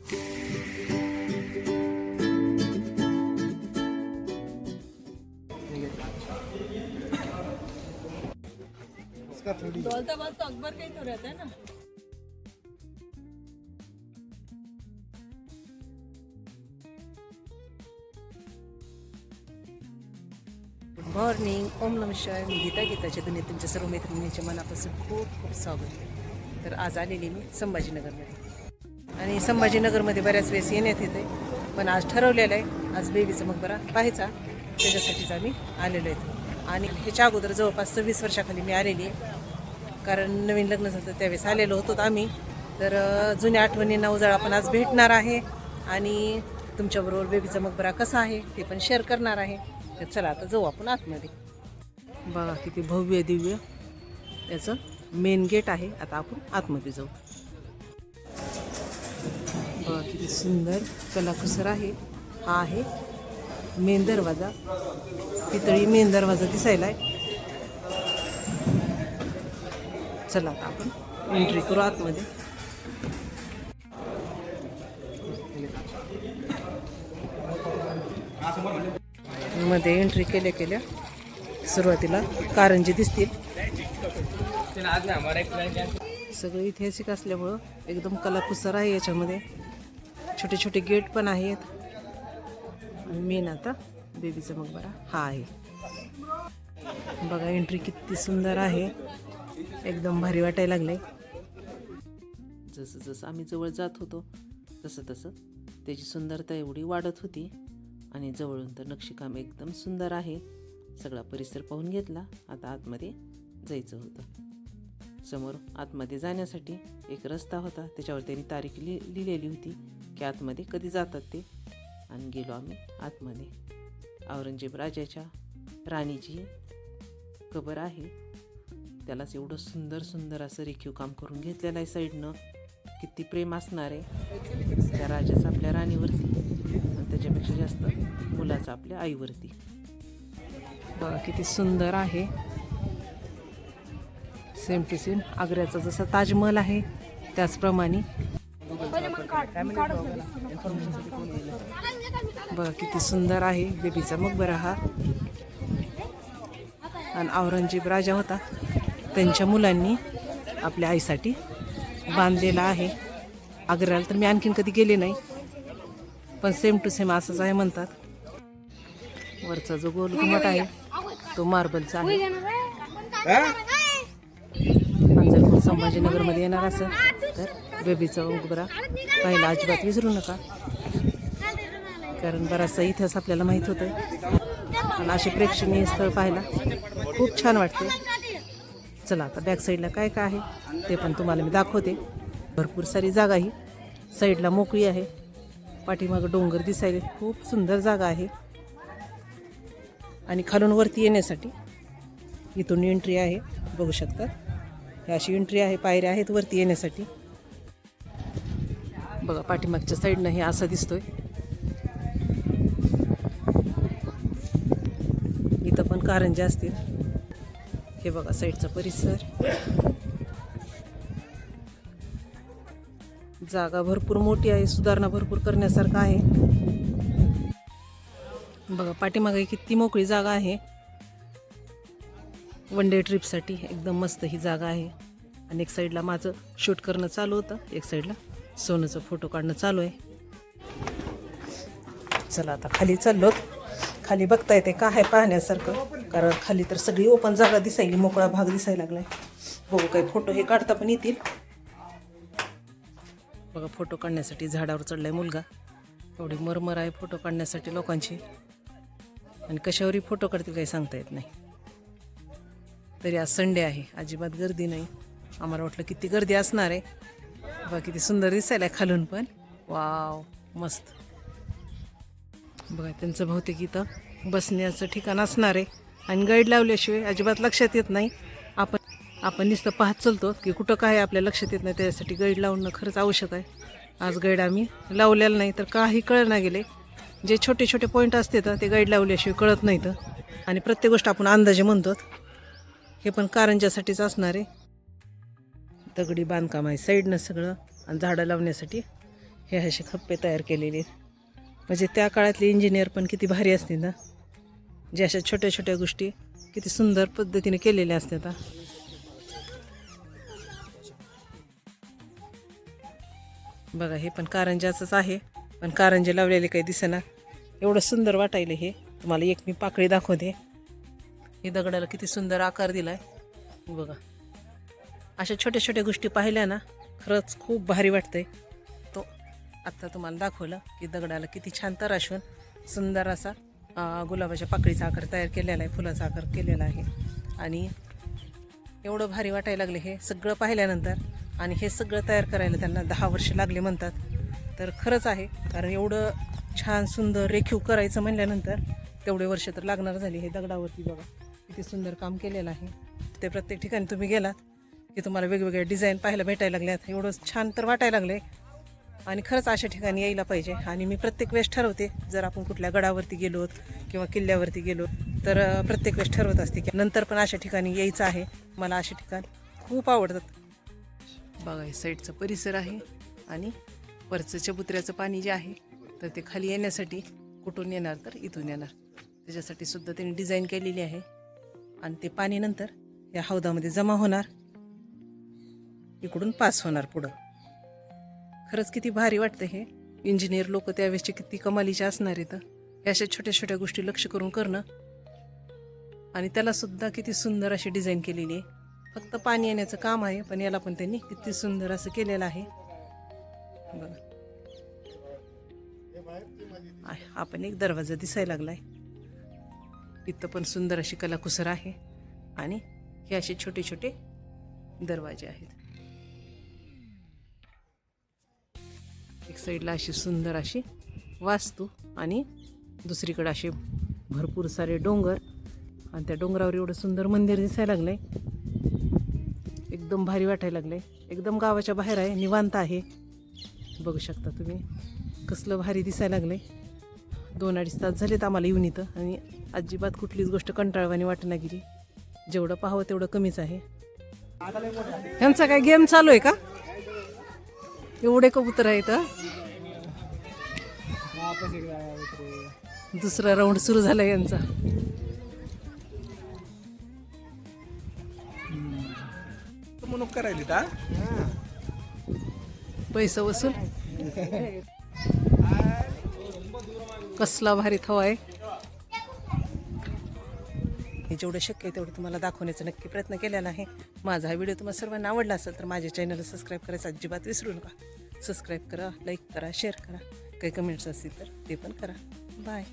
दौलताबाद तो अकबर का ही तो रहता है ना। मॉर्निंग, ओम नमः शिवाय। मी गीताच्या दुनियेत तुमच्या सर्व मैत्रिणींच्या मनापासून खूप खूप स्वागत आहे। तर आज आलेली मी संभाजीनगरमध्ये, आणि संभाजीनगरमध्ये बऱ्याच वेळेस येण्यात येते, पण आज ठरवलेलं आहे आज बेबीचा मकबरा पाहायचा, त्याच्यासाठीच आम्ही आलेलो आहे। आणि ह्याच्या अगोदर जवळपास 26 वर्षाखाली मी आलेली आहे, कारण नवीन लग्न झालं त्यावेळेस आलेलो होतो आम्ही। तर जुन्या आठवणींना उजाळा पण आज भेटणार आहे, आणि तुमच्याबरोबर बेबीचा मकबरा कसा आहे ते पण शेअर करणार आहे। तर चला आता जाऊ आपण आतमध्ये। बघा किती भव्य दिव्य त्याचं मेन गेट आहे। आता आपण आतमध्ये जाऊ। बघा किती सुंदर कलाकुसर आहे। हा आहे मेन दरवाजा, पितळी मेन दरवाजा दिसायला आहे। चला आता आपण एंट्री करू आतमध्ये। मध्ये एंट्री केल्या सुरुवातीला कारंजी दिसतील। सगळं ऐतिहासिक असल्यामुळं एकदम कलाकुसर आहे याच्यामध्ये। छोटे छोटे गेट पण आहेत। मेन आता बेबीचा मकबरा हा आहे। बघा एंट्री किती सुंदर आहे, एकदम भारी वाटायला लागले। जसं जसं आम्ही जवळ जात होतो तसं तसं त्याची सुंदरता एवढी वाढत होती, आणि जवळून तर नक्षीकाम एकदम सुंदर आहे। सगळा परिसर पाहून घेतला। आता आतमध्ये जायचं होतं। समोर आतमध्ये जाण्यासाठी एक रस्ता होता, त्याच्यावर त्यांनी तारीख लिहिलेली होती की आतमध्ये कधी जातात ते, आणि गेलो आम्ही आतमध्ये। औरंगजेब राजाच्या राणीची कबर आहे, त्यालाच एवढं सुंदर सुंदर असं रेखीव काम करून घेतलेलं आहे साईडनं। किती प्रेम असणार आहे त्या राजाचं आपल्या राणीवरती, आणि त्याच्यापेक्षा जास्त मुलाचं आपल्या आईवरती। बघा किती सुंदर आहे, सेम टू सेम आग्र्याचा जसा ताजमहल आहे त्याचप्रमाणे। बघा किती सुंदर आहे बेबीचा मकबरा हा। आणि औरंगजेब राजा होता, त्यांच्या मुलांनी आपल्या आईसाठी बांधलेला आहे। आग्र्याला तर मी आणखीन कधी गेले नाही, पण सेम टू सेम असंच आहे म्हणतात। वरचा जो गोल घुमट आहे तो मार्बलचा आहे। आणि जर कोण संभाजीनगरमध्ये येणार असेल तर बेबीचा मकबरा पाहायला अजिबात विसरू नका, कारण बराचसा इतिहास आपल्याला माहीत होतं, आणि असे प्रेक्षणीय स्थळ पाहायला खूप छान वाटते। चला आता बॅक साईडला काय काय आहे ते पण तुम्हाला मी दाखवते। भरपूर सारी जागा ही साईडला मोकळी आहे, पाठीमागं डोंगर दिसायला खूप सुंदर जागा आहे। आणि खालून वरती येण्यासाठी इथून एंट्री आहे, बघू शकतात। ही अशी एंट्री आहे, पायऱ्या आहेत वरती येण्यासाठी। बघा पाठीमागच्या साईडनं हे असं दिसतोय। इथं पण कारंजे असतील। हे बघा साईडचा परिसर, जागा भरपूर मोठी आहे, सुधारणा भरपूर करण्यासारखं आहे। बघा पाठीमागे किती मोकळी जागा आहे, वन डे ट्रिपसाठी एकदम मस्त ही जागा आहे। आणि एक साईडला माझं शूट करणं चालू होतं, एक साईडला सोनूचं फोटो काढणं चालू आहे। चला आता खाली चाललो। खाली बघता येते काय आहे पाहण्यासारखं, कारण खाली तर सगळी ओपन जागा दिसायली, मोकळा भाग दिसायला लागलाय। बघू काही फोटो हे काढता पण येतील। बघा फोटो काढण्यासाठी झाडावर चढलाय मुलगा, एवढी मरमर आहे फोटो काढण्यासाठी लोकांची, आणि कशावरही फोटो काढतील काही सांगता येत नाही। तरी आज संडे आहे, अजिबात गर्दी नाही। आम्हाला वाटलं किती गर्दी असणार आहे। बघा किती सुंदर दिसायला खालून पण, वाव मस्त। बघा त्यांचं बहुतेक इथं बसण्याचं ठिकाण असणार आहे, आणि गाईड लावल्याशिवाय अजिबात लक्षात येत नाही। आपण नुसतं पाहत चालतो की कुठं काय आपल्या लक्षात येत नाही, त्यासाठी गाईड लावणं खरंच आवश्यक आहे। आज गाईड आम्ही लावलेलं नाही तर काही कळलं नाही गेले। जे छोटे छोटे पॉईंट असते तर ते गाईड लावल्याशिवाय कळत नाहीत, आणि प्रत्येक गोष्ट आपण अंदाजे म्हणतो। हे पण कारंजासाठीच असणार आहे। दगडी बांधकाम आहे साईडनं सगळं, आणि झाडं लावण्यासाठी हे असे खप्पे तयार केलेले आहेत. म्हणजे त्या काळातले इंजिनियर पण किती भारी असतील ना, जे अशा छोट्या छोट्या गोष्टी किती सुंदर पद्धतीने केलेल्या असतात. बघा हे पण कारंजाचंच आहे, पण कारंजे लावलेले काही दिसेना. एवढं सुंदर वाटायलं हे. तुम्हाला एक मी पाकळी दाखवते. ही दगडाला किती सुंदर आकार दिलाय बघा. अशा छोट्या छोट्या गोष्टी पाहिल्या ना खरंच खूप भारी वाटतंय. तो आत्ता तुम्हाला दाखवलं की दगडाला किती छान तराशून सुंदर असा गुलाबाच्या पाकळीचा आकार तयार केलेला आहे, फुलाचा आकार केलेला आहे. आणि एवढं भारी वाटायला लागले हे सगळं पाहिल्यानंतर. आणि हे सगळं तयार करायला त्यांना 10 वर्ष लागले म्हणतात. तर खरंच आहे, कारण एवढं छान सुंदर रेखीव करायचं म्हणल्यानंतर तेवढे वर्ष तर लागणार झाली. हे दगडावरती बघा किती सुंदर काम केलेलं आहे. ते प्रत्येक ठिकाणी तुम्ही गेलात की तुम्हाला वेगवेगळ्या डिझाईन पाहायला भेटायला लागल्यात. एवढं छान तर वाटायला लागले. आणि खरंच अशा ठिकाणी यायला पाहिजे. आणि मी प्रत्येक वेळेस ठरवते, जर आपण कुठल्या गडावरती गेलो किंवा किल्ल्यावरती गेलो तर प्रत्येक वेळेस ठरवत असते की नंतर पण अशा ठिकाणी यायचं आहे. मला असे ठिकाण खूप आवडतात. बघा हे साईडचा परिसर आहे. आणि वरचं चबुतऱ्याचं पाणी जे आहे तर ते खाली येण्यासाठी कुठून येणार तर इथून येणार, त्याच्यासाठी सुद्धा त्यांनी डिझाईन केलेली आहे. आणि ते पाणी नंतर या हौदामध्ये जमा होणार, इकडून पास होणार पुढं. खरंच किती भारी वाटतं हे. इंजिनियर लोक त्यावेळेसचे किती कमालीचे असणार आहेत. हे अशा छोट्या छोट्या गोष्टी लक्ष करून करणं. आणि त्याला सुद्धा किती सुंदर अशी डिझाईन केलेली आहे. फक्त पाणी येण्याचं काम आहे, पण याला पण त्यांनी किती सुंदर असं केलेलं आहे बघा. हा पण एक दरवाजा दिसायला लागलाय. इथं पण सुंदर अशी कलाकुसर आहे. आणि हे असे छोटे छोटे दरवाजे आहेत. एक साईडला अशी सुंदर अशी वास्तू आणि दुसरीकडे असे भरपूर सारे डोंगर. आणि त्या डोंगरावर एवढं सुंदर मंदिर दिसायला लागलंय. एकदम भारी वाटायला लागलंय. एकदम गावाच्या बाहेर आहे, निवांत आहे. बघू शकता तुम्ही कसलं भारी दिसायला लागलंय. 2-2.5 तास झालेत आम्हाला येऊन इथं. आणि अजिबात कुठलीच गोष्ट कंटाळवाणी वाटना गेली. जेवढं पाहावं तेवढं कमीच आहे. ह्यांचा काय गेम चालू आहे का? एवढे कबूतर आहेत. दुसरा राऊंड सुरू झाला यांचा. म्हणून करायली का पैसा वसूल. कसला भारी थवा आहे. जेवढं शक्य आहे तेवढं तुम्हाला दाखवण्याचा नक्की प्रयत्न केलेला आहे. माझा हा व्हिडिओ तुम्हाला सर्वांना आवडला असेल तर माझ्या चॅनलला सबस्क्राईब करायचं अजिबात विसरू नका. सबस्क्राईब करा, लाईक करा, शेअर करा. काही कमेंट्स असतील तर ते पण करा. बाय.